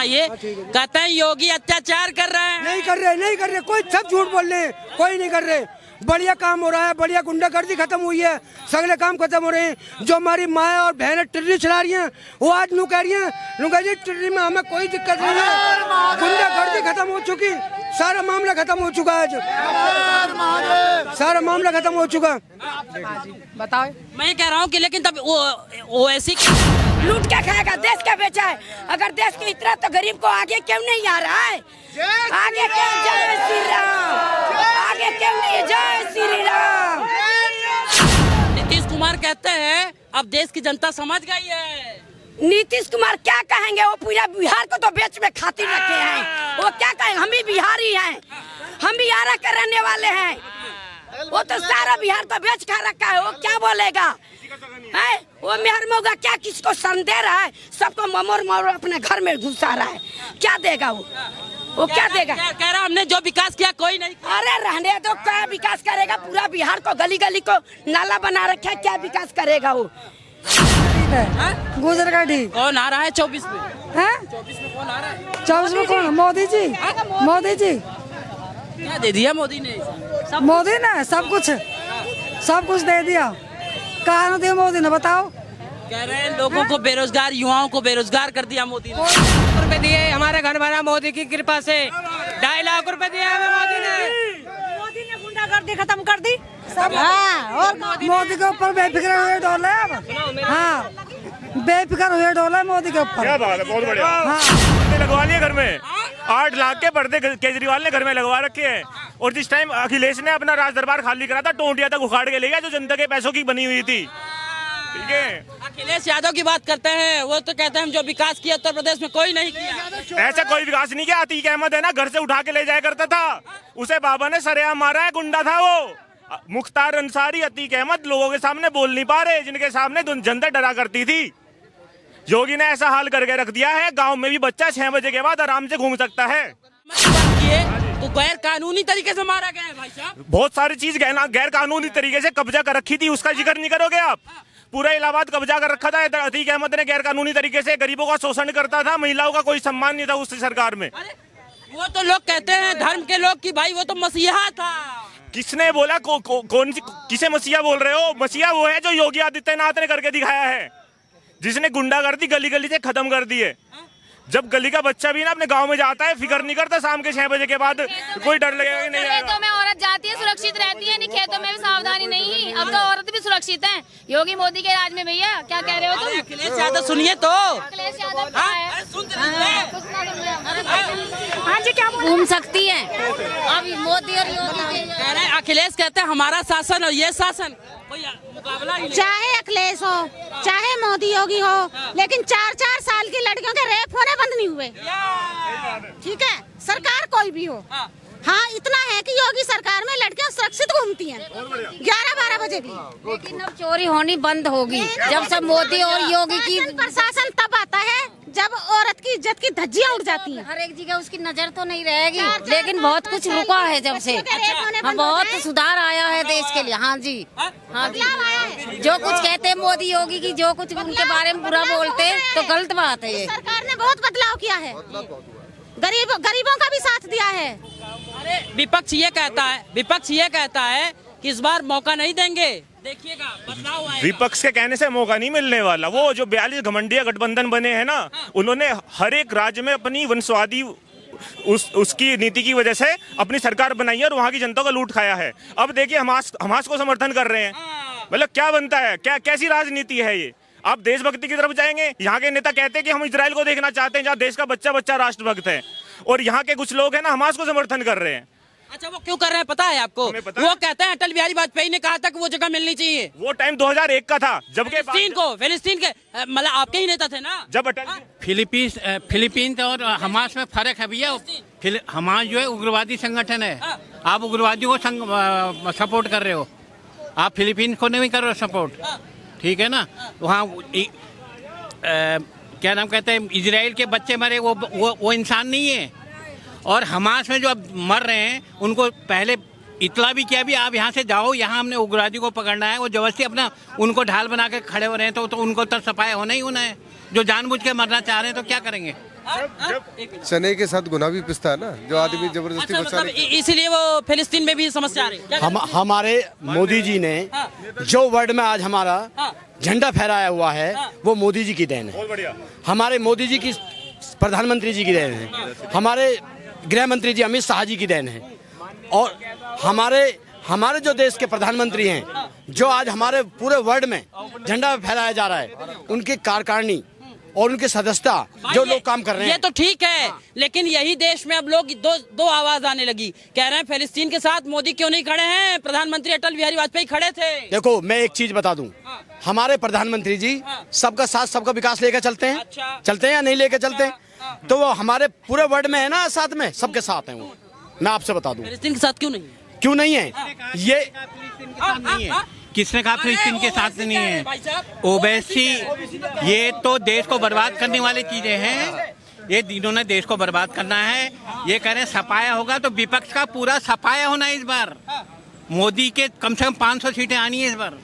सुनाइए। कहते हैं योगी अत्याचार कर रहे हैं। नहीं कर रहे, कोई सब झूठ बोल रहे हैं, कोई नहीं कर रहे। बढ़िया काम हो रहा है, बढ़िया गुंडागर्दी खत्म हुई है, सगले काम खत्म हो रहे हैं। जो हमारी माँ और बहनें टिर्री चला रही हैं वो आज नू कह रही हैं टिर्री में हमें कोई दिक्कत नहीं है, गुंडागर्दी खत्म हो चुकी, सारा मामला खत्म हो चुका है, सारा मामला खत्म हो चुका। बताओ। मैं कह रहा हूँ कि लेकिन तब वो ऐसी लूट के खाएगा, देश का बेचा है। अगर देश की इतना तो गरीब को आगे क्यों नहीं आ रहा है? आगे क्यों? जय श्री राम। आगे क्यों नहीं? जय श्री राम। नीतीश कुमार कहते हैं अब देश की जनता समझ गई है। नीतीश कुमार क्या कहेंगे? वो पूरा बिहार को तो बेच में खातिर रखे हैं। वो क्या कहेंगे? हम भी बिहारी हैं, हम भी आरा के रहने वाले हैं। वो तो सारा बिहार तो बेच खा रखा है, वो क्या बोलेगा? है वो मेहर मौगा क्या किसको सन दे रहा है? सबको ममोर अपने घर में घुसा रहा है। क्या देगा वो क्या देगा? कह रहा हमने जो विकास किया कोई नहीं। अरे रहने दो, क्या विकास करेगा? पूरा बिहार को गली गली को नाला बना रखा है, क्या विकास करेगा वो? गुजर गाड़ी कौन आ रहा है 24 में? 24 में कौन आ रहा है? 24 में कौन? मोदी जी। मोदी जी क्या दे दिया मोदी ने? मोदी ने सब कुछ दे दिया। कहा दिया मोदी ने, बताओ। कह रहे हैं लोगों को बेरोजगार, युवाओं को बेरोजगार कर दिया मोदी ने। रुपए दिए, हमारे घर बना मोदी की कृपा से। 2.5 लाख रुपए दिए हमें मोदी ने गुंडागर्दी खत्म कर दी सब। हाँ, और मोदी के ऊपर बेफिक्र हुए डोले अब। हाँ, बेफिक्र हुए डोले मोदी के ऊपर। क्या बात है, बहुत बढ़िया। हाँ, लगवा लिए घर में 8 लाख के पर्दे केजरीवाल ने घर में लगवा रखे हैं। और जिस टाइम अखिलेश ने अपना राज दरबार खाली करा था, टोंटिया तक उखाड़ के ले गया जो जनता के पैसों की बनी हुई थी। ठीक है, अखिलेश यादव की बात करते हैं, वो तो कहते हैं हम जो विकास किया उत्तर प्रदेश में कोई नहीं किया। ऐसा कोई विकास नहीं किया। अतीक अहमद है ना, घर से उठा के ले जाया करता था, उसे बाबा ने सरेआम मारा है, गुंडा था वो। मुख्तार अंसारी, अतीक अहमद लोगों के सामने बोल नहीं पा रहे, जिनके सामने जनता डरा करती थी। योगी ने ऐसा हाल करके रख दिया है, गांव में भी बच्चा 6 बजे के बाद आराम से घूम सकता है। तो गैर कानूनी तरीके से मारा गया है भाई साहब। बहुत सारी चीज गैर कानूनी तरीके से कब्जा कर रखी थी, उसका जिक्र नहीं करोगे आप? पूरा इलाहाबाद कब्जा कर रखा था अतीक अहमद ने, गैर कानूनी तरीके से गरीबों का शोषण करता था, महिलाओं का कोई सम्मान नहीं था उस सरकार में। वो तो लोग कहते हैं धर्म के लोग कि भाई वो तो मसीहा था। किसने बोला? कौन सी किसे मसीहा बोल रहे हो? मसीहा वो है जो योगी आदित्यनाथ ने करके दिखाया है, जिसने गुंडागर्दी गली गली से खत्म कर दी है। जब गली का बच्चा भी ना अपने गांव में जाता है, फिक्र नहीं करता शाम के 6 बजे के बाद कोई डर लगेगा कि नहीं। खेतों में औरत जाती है, सुरक्षित रहती है, नहीं खेतों में भी सावधानी नहीं। अब तो औरत भी सुरक्षित है योगी मोदी के राज में। भैया क्या कह रहे हो तुम? अखिलेश यादव सुनिए तो। अखिलेश यादव क्या है? हाँ जी, क्या घूम सकती है अब मोदी और योगी। कह रहे हैं अखिलेश कहते हैं हमारा शासन और ये शासन कोई मुकाबला ही नहीं। चाहे अखिलेश हो चाहे मोदी योगी हो, लेकिन 4-4 साल की लड़कियों के रेप होने बंद नहीं हुए। ठीक है, सरकार कोई भी हो। हाँ, इतना है कि योगी सरकार में लड़कियां सुरक्षित घूमती हैं 11-12 बजे भी। लेकिन अब चोरी होनी बंद होगी जब से मोदी और योगी की प्रशासन तब आता है जब औरत की इज्जत की धज्जियां उड़ जाती हैं। हर एक जगह उसकी नजर तो नहीं रहेगी, लेकिन बहुत कुछ रुका है जब से। हाँ, बहुत सुधार आया है देश के लिए। हाँ जी, हाँ जी। जो कुछ कहते हैं मोदी योगी की, जो कुछ उनके बारे में बुरा बोलते तो गलत बात है। ये सरकार ने बहुत बदलाव किया है, गरीबों का भी साथ दिया है। अरे विपक्ष ये कहता है कि इस बार मौका नहीं देंगे, देखिएगा बदलाव आएगा। विपक्ष के कहने से मौका नहीं मिलने वाला। वो जो 42 घमंडिया गठबंधन बने हैं ना, उन्होंने हर एक राज्य में अपनी वंशवादी उसकी नीति की वजह से अपनी सरकार बनाई है और वहाँ की जनता का लूट खाया है। अब देखिए हमास को समर्थन कर रहे हैं, मतलब क्या बनता है? कैसी राजनीति है ये? आप देशभक्ति की तरफ जाएंगे? यहाँ के नेता कहते हैं कि हम इजराइल को देखना चाहते हैं जहाँ देश का बच्चा बच्चा राष्ट्रभक्त है, और यहाँ के कुछ लोग हैं ना हमास को समर्थन कर रहे हैं। अच्छा, वो क्यों कर रहे हैं पता है आपको? वो कहते हैं अटल बिहारी वाजपेयी ने कहा था कि वो जगह मिलनी चाहिए। वो टाइम 2001 का था, जबकि फिलिस्तीन के मतलब आपके ही नेता थे ना जब अटल। फिलीपींस और हमास में फर्क है भैया। हमास जो है उग्रवादी संगठन है, आप उग्रवादियों को सपोर्ट कर रहे हो, आप फिलीपींस को नहीं कर रहे हो सपोर्ट। ठीक है ना? वहाँ क्या नाम कहते हैं, इजराइल के बच्चे मरे, वो इंसान नहीं है। और हमास में जो अब मर रहे हैं उनको पहले इतला भी किया भी आप यहाँ से जाओ, यहाँ हमने उग्रवादी को पकड़ना है। वो जबरदस्ती अपना उनको ढाल बना के खड़े हो रहे हैं, तो उनको तो सफाई होना ही होना है। जो जानबूझ के मरना चाह रहे हैं तो क्या करेंगे? चने के साथ गुना भी पिसता है ना, जो आदमी जबरदस्ती अच्छा, बचाने मतलब इसीलिए वो फिलिस्तीन में भी समस्या आ रही है। हमारे मोदी जी ने जो वर्ल्ड में आज हमारा झंडा फहराया हुआ है वो मोदी जी की देन है। हमारे मोदी जी की, प्रधानमंत्री जी की देन है, हमारे गृह मंत्री जी अमित शाह जी की देन है, और हमारे जो देश के प्रधानमंत्री हैं जो आज हमारे पूरे वर्ल्ड में झंडा फहराया जा रहा है, उनकी कार्यकारिणी और उनकी सदस्यता जो लोग काम कर रहे हैं। ये तो ठीक है, लेकिन यही देश में अब लोग दो आवाज आने लगी, कह रहे हैं फिलिस्तीन के साथ मोदी क्यों नहीं खड़े हैं, प्रधानमंत्री अटल बिहारी वाजपेयी खड़े थे। देखो मैं एक चीज बता दूं, हमारे प्रधानमंत्री जी सबका साथ सबका विकास लेकर चलते हैं। अच्छा। चलते हैं या नहीं लेकर चलते हैं? तो वो हमारे पूरे वर्ल्ड में है ना, साथ में सबके साथ हैं वो। मैं आपसे बता दूं फिलिस्तीन के साथ क्यों नहीं? क्यों नहीं है ये? किसने कहा फिलिस्तीन के साथ नहीं है? ओवैसी, ये तो देश को बर्बाद करने वाली चीजें हैं, ये इन्होंने देश को बर्बाद करना है। ये कह रहे हैं सफाया होगा, तो विपक्ष का पूरा सफाया होना है इस बार। मोदी के कम से कम 500 सीटें आनी है इस बार।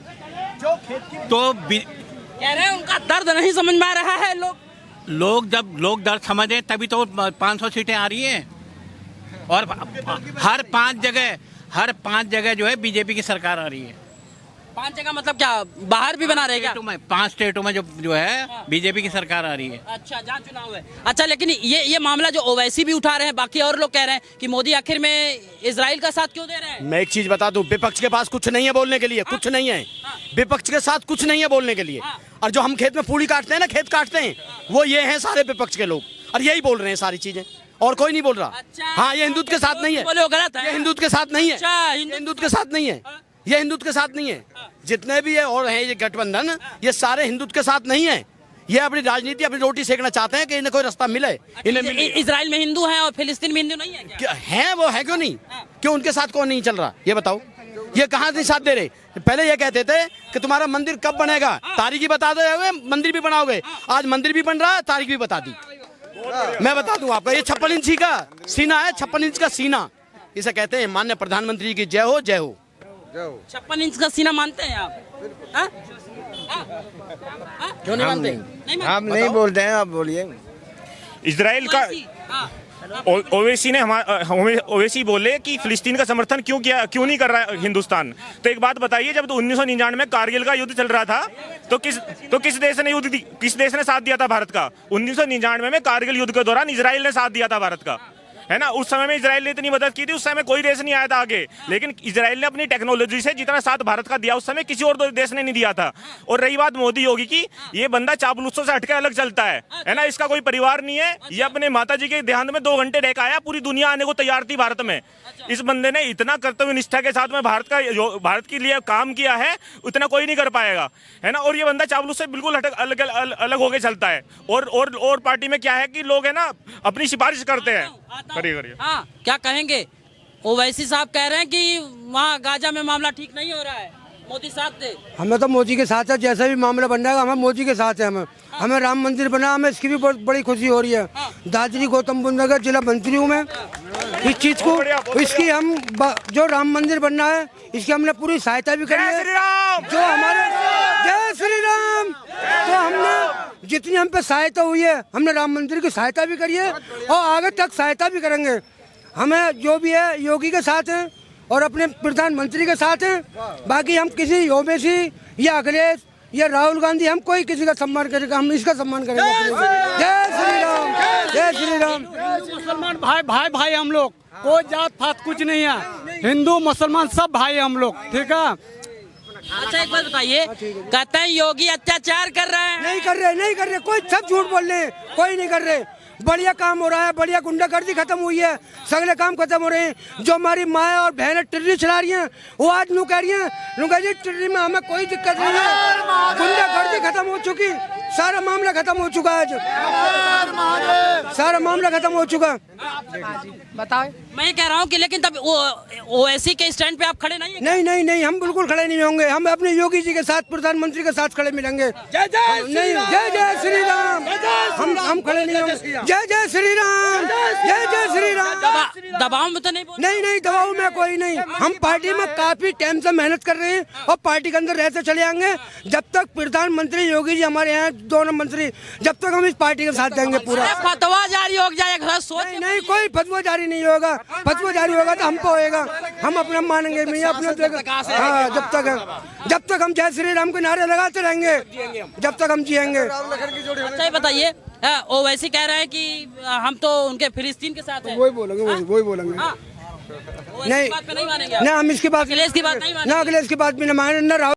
तो कह रहे हैं उनका दर्द नहीं समझ में आ रहा है। जब लोग दर्द समझे तभी तो 500 सीटें आ रही हैं, और हर पांच जगह जो है बीजेपी की सरकार आ रही है। 5 जगह मतलब क्या, बाहर भी बना रहे क्या? 5 स्टेटों में जो है बीजेपी की सरकार आ रही है। अच्छा, जहाँ चुनाव है। अच्छा, लेकिन ये मामला जो ओवैसी भी उठा रहे हैं, बाकी और लोग कह रहे हैं कि मोदी आखिर में इजराइल का साथ क्यों दे रहे हैं? मैं एक चीज बता दूं, विपक्ष के पास कुछ नहीं है बोलने के लिए, कुछ नहीं है विपक्ष के साथ, कुछ नहीं है बोलने के लिए। और जो हम खेत में पूरी काटते हैं ना, खेत काटते हैं, वो ये हैं सारे विपक्ष के लोग, और यही बोल रहे हैं सारी चीजें, और कोई नहीं बोल रहा। अच्छा, हाँ, ये हिंदुत्व के साथ नहीं है, बोलो गलत है। ये हिंदुत्व के साथ नहीं है, अच्छा, हिंदुत्व के साथ नहीं है, ये हिंदुत्व के साथ नहीं है। जितने भी है और हैं ये गठबंधन, ये सारे हिंदुत्व के साथ नहीं है। ये अपनी राजनीति, अपनी रोटी सेकना चाहते हैं कि इन्हें कोई रास्ता मिले। इजराइल में हिंदू हैं और फिलिस्तीन में हिंदू नहीं है क्या? हैं वो, है क्यों नहीं? क्यों उनके साथ कौन नहीं चल रहा, ये बताओ। ये कहाँ से साथ दे रहे? पहले ये कहते थे कि तुम्हारा मंदिर कब बनेगा, तारीख ही बता दो, मंदिर भी बनाओगे। आज मंदिर भी बन रहा है, तारीख भी बता दी। मैं बता दूं आपको, ये 56 इंच का सीना है, 56 इंच का सीना, इसे कहते हैं माननीय प्रधानमंत्री की जय हो, जय हो। 56 इंच का सीना मानते हैं आप? क्यों नहीं मानते? हम नहीं बोलते हैं, आप बोलिए। इजराइल का ओवैसी ने ओवैसी बोले कि फिलिस्तीन का समर्थन क्यों नहीं कर रहा हिंदुस्तान। तो एक बात बताइए, जब 1999 में कारगिल का युद्ध चल रहा था तो किस देश ने साथ दिया था भारत का? 1999 में कारगिल युद्ध के दौरान इजराइल ने साथ दिया था भारत का, है ना। उस समय में इजराइल ने इतनी मदद की थी, उस समय कोई देश नहीं आया था आगे, लेकिन इजराइल ने अपनी टेक्नोलॉजी से जितना साथ भारत का दिया, उस समय किसी और देश ने नहीं दिया था। और रही बात मोदी योगी की, ये बंदा चापलूसों से हटके अलग चलता है ना। इसका कोई परिवार नहीं है, ये अपने माता जी के देहांत में 2 घंटे रह के आया, पूरी दुनिया आने को तैयार थी भारत में। इस बंदे ने इतना कर्तव्य निष्ठा के साथ में भारत के लिए काम किया है, उतना कोई नहीं कर पाएगा, है ना। और ये बंदा चापलूस से बिल्कुल अलग होके चलता है। और पार्टी में क्या है कि लोग है ना अपनी सिफारिश करते हैं। करिए। हाँ, क्या कहेंगे? ओवैसी साहब कह रहे हैं कि वहाँ गाजा में मामला ठीक नहीं हो रहा है, मोदी साथ थे। हमें तो मोदी के साथ है, जैसा भी मामला बन जाएगा हमें मोदी के साथ है। हमें राम मंदिर बना, हमें इसकी भी बहुत बड़ी खुशी हो रही है। दादरी गौतम बुद्ध नगर जिला मंत्री हूँ मैं, इस चीज को, इसकी हम जो राम मंदिर बनना है इसकी हमने पूरी सहायता भी करी है। जो हमारे जय श्री राम, तो हमने जितनी हम पे सहायता हुई है, हमने राम मंदिर की सहायता भी करी है और आगे तक सहायता भी करेंगे। हमें जो भी है योगी के साथ हैं और अपने प्रधानमंत्री के साथ हैं। बाकी हम किसी ओवैसी या अखिलेश या राहुल गांधी, हम कोई किसी का सम्मान करेगा, हम इसका सम्मान करेंगे। जय श्री राम, जय श्री राम। मुसलमान भाई हम लोग, कोई जात पात कुछ नहीं है, हिंदू मुसलमान सब भाई हम लोग, ठीक है। अच्छा, एक बात बताइए, कहते हैं योगी अत्याचार कर रहे हैं? नहीं कर रहे, कोई सब झूठ बोल रहे हैं, कोई नहीं कर रहे। बढ़िया काम हो रहा है, बढ़िया गुंडागर्दी खत्म हुई है, सगले काम खत्म हो रहे हैं। जो हमारी माँ और बहनें टिर्री चला रही हैं, वो आज नू कह रही हैं टिर्री में हमें कोई दिक्कत नहीं है, गुंडागर्दी खत्म हो चुकी, सारा मामला खत्म हो चुका है, सारा मामला खत्म हो चुका। बताओ। मैं ये कह रहा हूँ कि लेकिन तब ओवैसी के स्टैंड पे आप खड़े नहीं है? नहीं, हम बिल्कुल खड़े नहीं होंगे। हम अपने योगी जी के साथ, प्रधानमंत्री के साथ खड़े मिलेंगे। जय जय श्री राम, हम खड़े नहीं होंगे। जय जय श्री राम, जय जय श्री राम। दबाव में तो नहीं बोल नहीं नहीं, दबाव में कोई नहीं। हम पार्टी में काफी टाइम से मेहनत कर रहे हैं और पार्टी के अंदर रहते चले आएंगे जब तक प्रधानमंत्री योगी जी हमारे यहाँ दोनों मंत्री, जब तक हम इस पार्टी के साथ देंगे पूरा। फतवा जारी हो जाएगा, सोच नहीं नहीं, कोई फतवा जारी नहीं होगा। फतवा जारी होगा तो हमको होएगा, हम अपना मानेंगे नहीं अपना। हाँ, जब तक हम जय श्री राम के नारे लगाते रहेंगे, जब तक हम जिएंगे। अच्छा, बताइए, ओवैसी कह रहे हैं कि हम तो उनके फिलिस्तीन के साथ हैं। वही बोलेंगे, वही बोलेंगे। नहीं, बात पे नहीं मानेंगे ना हम इसकी बात, अखिलेश की बात नहीं मानेंगे। ना अखिलेश की बात भी नहीं माने, ना